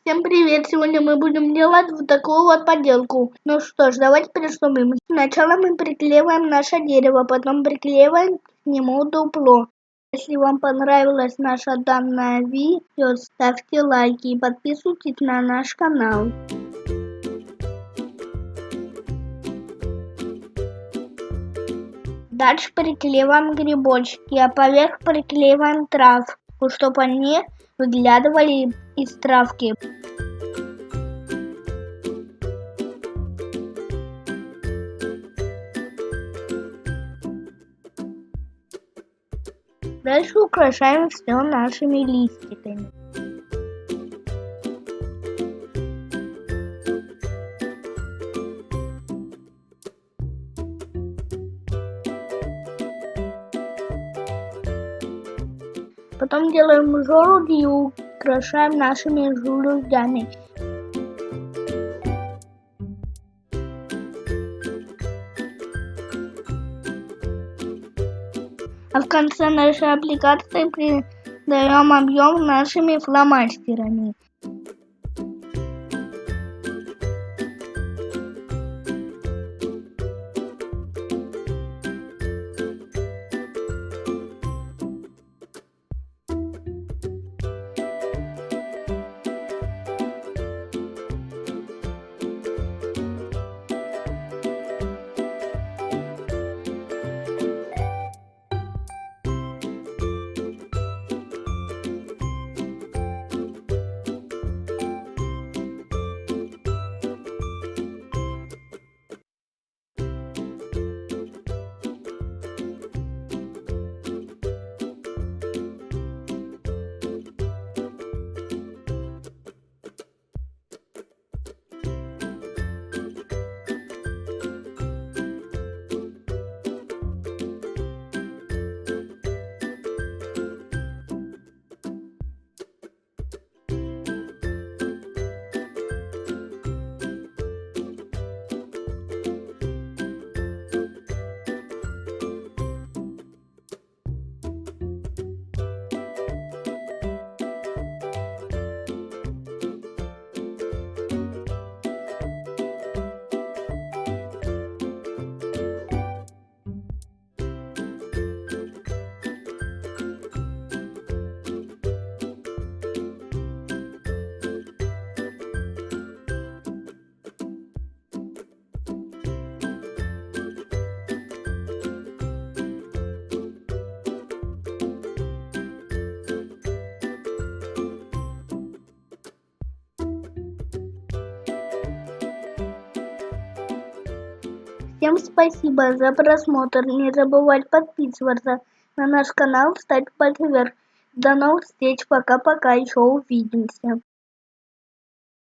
Всем привет! Сегодня мы будем делать вот такую вот поделку. Ну что ж, давайте приступим. Сначала мы приклеиваем наше дерево, потом приклеиваем к нему дупло. Если вам понравилось наше данное видео, ставьте лайки и подписывайтесь на наш канал. Дальше приклеиваем грибочки, а поверх приклеиваем травку, чтобы они выглядывали из травки. Дальше украшаем все нашими листиками. Потом делаем желуди и украшаем нашими желудями. А в конце нашей аппликации придаем объем нашими фломастерами. Всем спасибо за просмотр. Не забывайте подписываться на наш канал, ставить пальцы вверх. До новых встреч. Пока-пока. Еще увидимся.